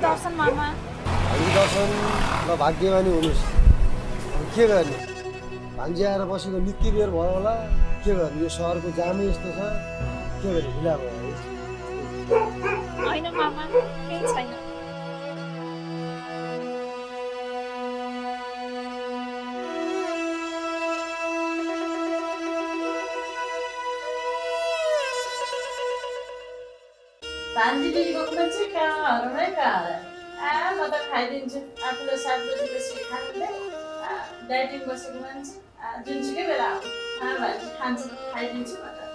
दर्शन मामा भान्जी दर्शन र भाग्यमानी हुनुहोस्। अब के गर्ने, भान्जी आएर बसेको निकै बेर भयो होला। के गर्ने, यो सहरको जामै यस्तो छ। के गर्ने, ढिला भयो है। होइन मामा केही छैन। भान्जी दिदीको मान्छे कहाँहरूमै कहाँ म त खाइदिन्छु आफूले 7 बजीपछि खाँदै डाइटिङ बसेको मान्छे जुनसुकै बेला हो भान्जी खान्छ खाइदिन्छु म त